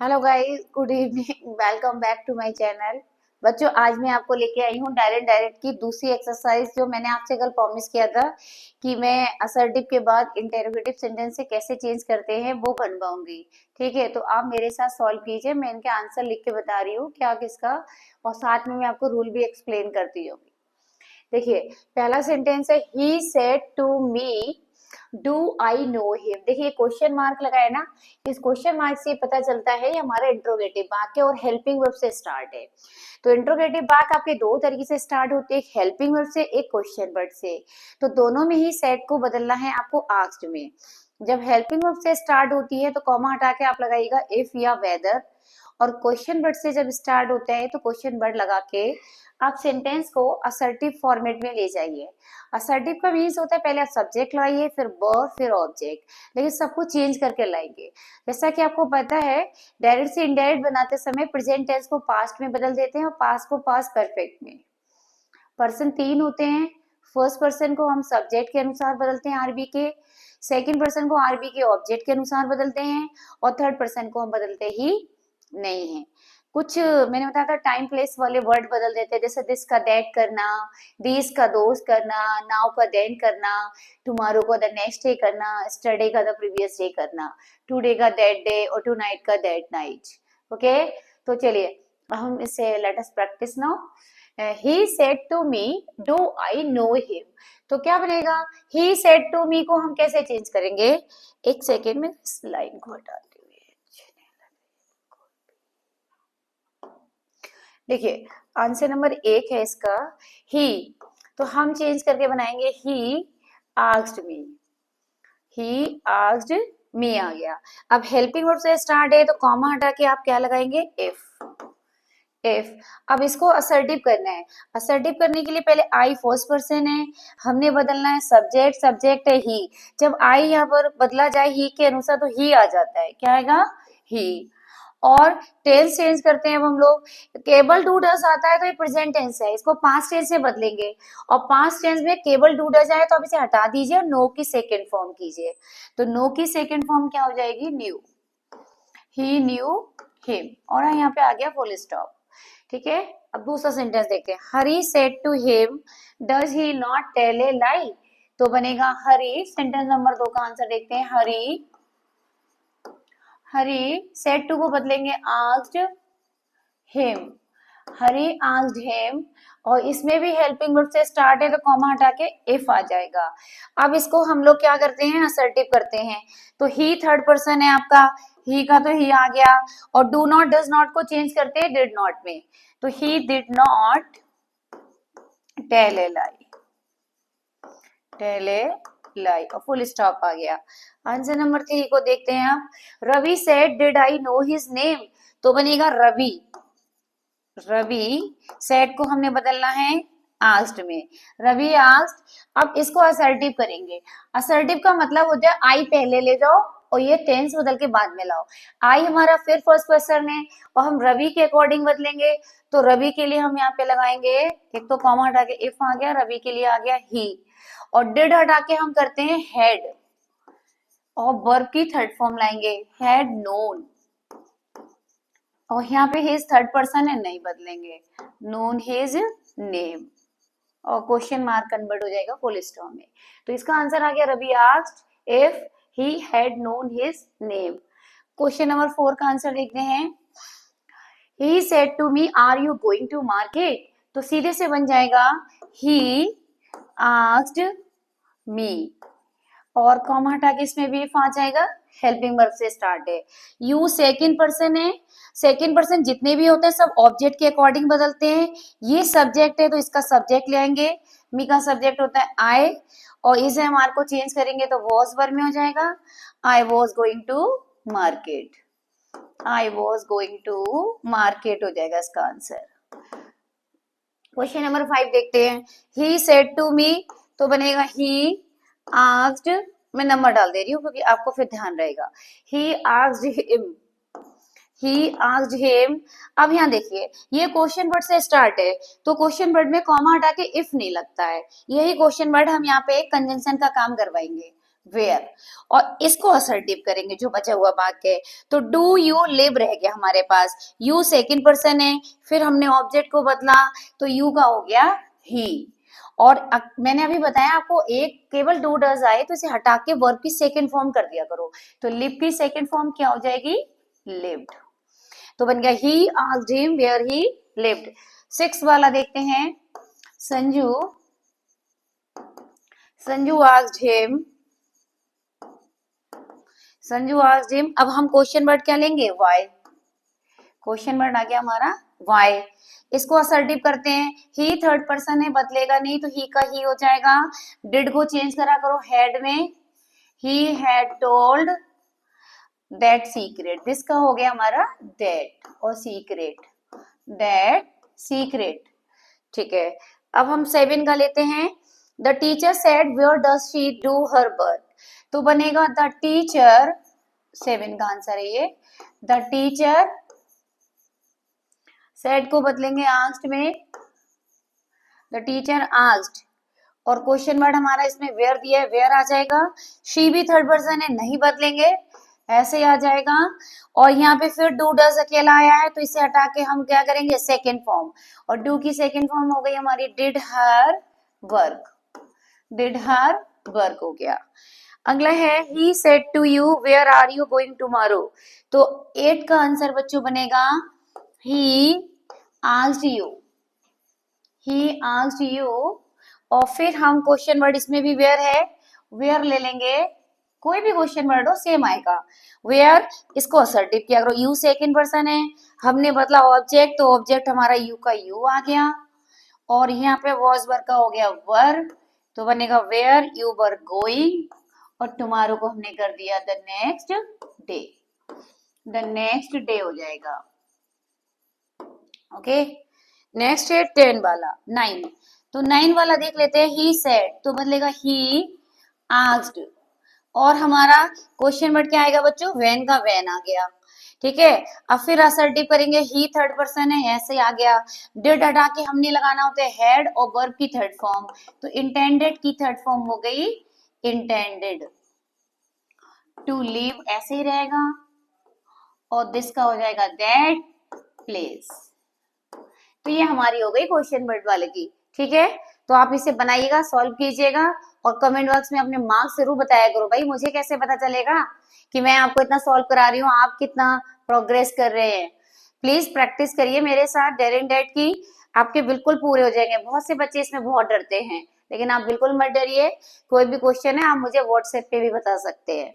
Hello guys, good evening. Welcome back to my channel. बच्चों, आज मैं आपको लेके आई हूँ डायरेक्ट की दूसरी एक्सरसाइज, जो मैंने आपसे कल प्रॉमिस किया था कि मैं असर्टिव के बाद इंटेरोगेटिव सेंटेंस से कैसे चेंज करते हैं वो बनवाऊंगी। ठीक है, तो आप मेरे साथ सॉल्व कीजिए। मैं इनके आंसर लिख के बता रही हूँ क्या किसका, और साथ में मैं आपको रूल भी एक्सप्लेन करती हूँ। देखिए, पहला सेंटेंस है he said to me do I know him. देखिए, क्वेश्चन मार्क लगाए ना, इस क्वेश्चन मार्क से पता चलता है ये हमारा इंट्रोगेटिव वाक्य और हेल्पिंग वर्ब से स्टार्ट है। तो इंट्रोगेटिव वाक्य आपके दो तरीके से स्टार्ट होते हैं, एक हेल्पिंग वर्ब से, एक क्वेश्चन वर्ब से। तो दोनों में ही सेड को बदलना है आपको आस्क्ड में। जब हेल्पिंग वर्ब से स्टार्ट होती है तो कॉमा हटा के आप लगाइएगा इफ या वेदर, और क्वेश्चन वर्ड से जब स्टार्ट होता है तो क्वेश्चन वर्ड लगा के आप सेंटेंस को असर्टिव फॉर्मेट में ले जाइए। असर्टिव का मीन्स होता है पहले आप सब्जेक्ट लाइए, फिर वर्ब, फिर ऑब्जेक्ट, लेकिन सबको चेंज करके लाएंगे। जैसा कि आपको पता है, डायरेक्ट से इनडायरेक्ट बनाते समय प्रेजेंट टेंस को पास्ट में बदल देते हैं और पास्ट को पास्ट परफेक्ट में। पर्सन तीन होते हैं। फर्स्ट पर्सन को हम सब्जेक्ट के अनुसार बदलते हैं आरबी के, सेकंड पर्सन को आरबी के ऑब्जेक्ट के अनुसार बदलते हैं, और थर्ड पर्सन को हम बदलते ही नहीं है। कुछ मैंने बताया था टाइम प्लेस वाले वर्ड बदल देते हैं, जैसे दिस का दैट करना, दिस का दोस करना, नाउ का देन करना, टुमारो का द नेक्स्ट डे करना, स्टरडे का द प्रीवियस डे करना, टुडे का दैट डे और टू नाइट का दैट नाइट। ओके, तो चलिए हम इसे let us practice now. he said to me do I know him। तो क्या बनेगा, he said to me को हम कैसे चेंज करेंगे, एक सेकेंड में इस लाइन को हटाते हुए। देखिए, आंसर नंबर एक है इसका ही, तो हम चेंज करके बनाएंगे he asked me. He asked me आ गया। अब हेल्पिंग वर्ब से स्टार्ट है तो कॉमा हटा के आप क्या लगाएंगे, इफ। अब इसको असर्टिव करना है। असर्टिव करने के लिए पहले आई फर्स्ट पर्सन है, हमने बदलना है सब्जेक्ट, सब्जेक्ट है ही। जब आई यहाँ पर बदला जाए ही के अनुसार तो ही आ जाता है, क्या आएगा, ही। और टेंस चेंज करते हैं अब हम लोग। केबल डू डज आता है तो ये प्रेजेंट टेंस है, इसको पास्ट टेंस से बदलेंगे। और पास्ट टेंस में केबल डू डज आए तो अब इसे हटा दीजिए और नो की सेकेंड फॉर्म कीजिए। तो नो की सेकेंड फॉर्म क्या हो जाएगी, न्यू। ही न्यू हिम, और यहाँ पे आ गया फुल स्टॉप। ठीक है, अब दूसरा सेंटेंस देखते हैं। Hari said to him does he not tell a lie. तो बनेगा हरी, सेंटेंस नंबर 2 का आंसर देखते हैं। हरी, हरी सेड टू को बदलेंगे आस्क्ड हिम, हरी आस्क्ड हिम। और इसमें भी हेल्पिंग वर्ब से स्टार्ट है तो कॉमा हटा के इफ आ जाएगा। अब इसको हम लोग क्या करते हैं, असर्टिव करते हैं। तो ही थर्ड पर्सन है आपका, ही का तो ही आ गया, और डू नॉट डज नॉट को चेंज करते हैं डिड नॉट में। तो he did not tell a lie, tell a lie, और फुल स्टॉप आ गया। आंसर नंबर 3 को देखते हैं आप। Ravi said did I know his name. तो बनेगा रवि, रवि सेड को हमने बदलना है आस्क्ड में, रवि आस्क्ड। अब इसको असर्टिव करेंगे। असर्टिव का मतलब होता है आई पहले ले जाओ और ये टेंस बदल के बाद में लाओ। आई हमारा फिर फर्स्ट पर्सन है और हम रवि के अकॉर्डिंग बदलेंगे। तो रवि के लिए हम यहाँ पे लगाएंगे, एक तो कॉमा हटा के इफ आ गया, रवि के लिए आ गया ही। और डिड हटा के हम करते हैं हैड, और वर्ब की थर्ड फॉर्म लाएंगे, हैड नोन। और यहाँ पे हिज थर्ड पर्सन है, नहीं बदलेंगे, नोन हिज नेम, और क्वेश्चन मार्क कन्वर्ट हो जाएगा फुल स्टॉप में। तो इसका आंसर आ गया, Ravi asked if he had known his name. Question number 4 का आंसर देखते हैं। He said to me are you going to market. तो सीधे से बन जाएगा ही आस्क्ड मी, और कॉमा हटा के इसमें भी इफ आ जाएगा, हेल्पिंग वर्ब से स्टार्ट है। यू सेकंड पर्सन है, सेकंड पर्सन जितने भी होते हैं सब ऑब्जेक्ट के अकॉर्डिंग बदलते हैं। ये सब्जेक्ट है तो इसका सब्जेक्ट ले आएंगे, मी का सब्जेक्ट होता है आई, और इस एमआर को चेंज करेंगे तो वॉज वर्ब में हो जाएगा। I was going to market, I was going to market हो जाएगा इसका आंसर। क्वेश्चन नंबर 5 देखते हैं। ही सेड टू मी, तो बनेगा ही आस्क्ड, मैं नंबर डाल दे रही हूँ क्योंकि आपको फिर ध्यान रहेगा। ही आस्क्ड हिम, ही आस्क्ड हिम। अब यहाँ देखिए, ये क्वेश्चन वर्ड से स्टार्ट है तो क्वेश्चन वर्ड में कॉमा हटा के इफ नहीं लगता है। यही क्वेश्चन वर्ड हम यहाँ पे कंजंक्शन का काम करवाएंगे। वेयर, और इसको असर्टिव करेंगे जो बचा हुआ वाक्य है। तो डू यू लिव रह गया हमारे पास, यू सेकंड पर्सन है, फिर हमने ऑब्जेक्ट को बदला तो यू का हो गया ही। और मैंने अभी बताया आपको एक केवल डू डज आए तो इसे हटा के वर्ब की सेकंड फॉर्म कर दिया करो, तो लिव की सेकंड फॉर्म क्या हो जाएगी, लिव्ड। तो बन गया he asked him where he lived. 6 वाला देखते हैं, Sanju asked him, Sanju asked him. अब हम क्वेश्चन वर्ड क्या लेंगे, व्हाई। क्वेश्चन वर्ड आ गया हमारा व्हाई। इसको असर्टिव करते हैं, ही थर्ड पर्सन है, बदलेगा नहीं तो ही का ही हो जाएगा। डिड को चेंज करा करो हैड में, he had told that secret, this का हो गया हमारा दैट, और सीक्रेट दैट सीक्रेट। ठीक है, अब हम 7 का लेते हैं, the teacher said where does she do her work. तो बनेगा द टीचर, 7 का आंसर है ये, द टीचर सेड को बदलेंगे आस्क्ड में, द टीचर आस्क्ड, और क्वेश्चन वर्ड हमारा इसमें वेयर दिया है, वेयर आ जाएगा। शी भी थर्ड पर्सन है, नहीं बदलेंगे, ऐसे ही आ जाएगा। और यहाँ पे फिर डू डज अकेला आया है तो इसे हटा के हम क्या करेंगे, सेकेंड फॉर्म, और डू की सेकेंड फॉर्म हो गई हमारी did her work, did her work हो गया। अगला है he said to you where are you going tomorrow. तो 8 का आंसर बच्चों बनेगा he asked you, he asked you. और फिर हम क्वेश्चन वर्ड इसमें भी वेयर है, वेयर ले लेंगे, कोई भी क्वेश्चन वर्ड हो सेम आएगा, वेयर। इसको असर्टिव किया करो, यू सेकंड पर्सन है, हमने बदला ऑब्जेक्ट तो ऑब्जेक्ट हमारा यू का यू आ गया, और यहाँ पे वॉज वर्क का हो गया वर, तो बनेगा वेयर यू वर गोइंग, और टुमारो को हमने कर दिया the next day, the next day हो जाएगा। ओके, नेक्स्ट है 10 वाला, 9। तो 9 वाला देख लेते हैं, ही सेड तो बदलेगा ही आस्क्ड, और हमारा क्वेश्चन वर्ड क्या आएगा बच्चों, व्हेन का व्हेन आ गया। ठीक है, अब फिर असर्टिव करेंगे, ही थर्ड पर्सन है, ऐसे आ गया। डिड हटा के हमने लगाना होता है हेड और वर्ब की थर्ड फॉर्म, तो इंटेंडेड की थर्ड फॉर्म हो गई इंटेंडेड, टू लिव ऐसे ही रहेगा, और दिस का हो जाएगा दैट प्लेस। तो ये हमारी हो गई क्वेश्चन वर्ड वाले की। ठीक है, तो आप इसे बनाइएगा, सॉल्व कीजिएगा, और कमेंट बॉक्स में अपने मार्क्स जरूर बताया करो भाई, मुझे कैसे पता चलेगा कि मैं आपको इतना सॉल्व करा रही हूँ, आप कितना प्रोग्रेस कर रहे हैं। प्लीज प्रैक्टिस करिए मेरे साथ डेरिंग डेट की, आपके बिल्कुल पूरे हो जाएंगे। बहुत से बच्चे इसमें बहुत डरते हैं, लेकिन आप बिल्कुल मत डरिए, कोई भी क्वेश्चन है आप मुझे व्हाट्सएप पे भी बता सकते हैं।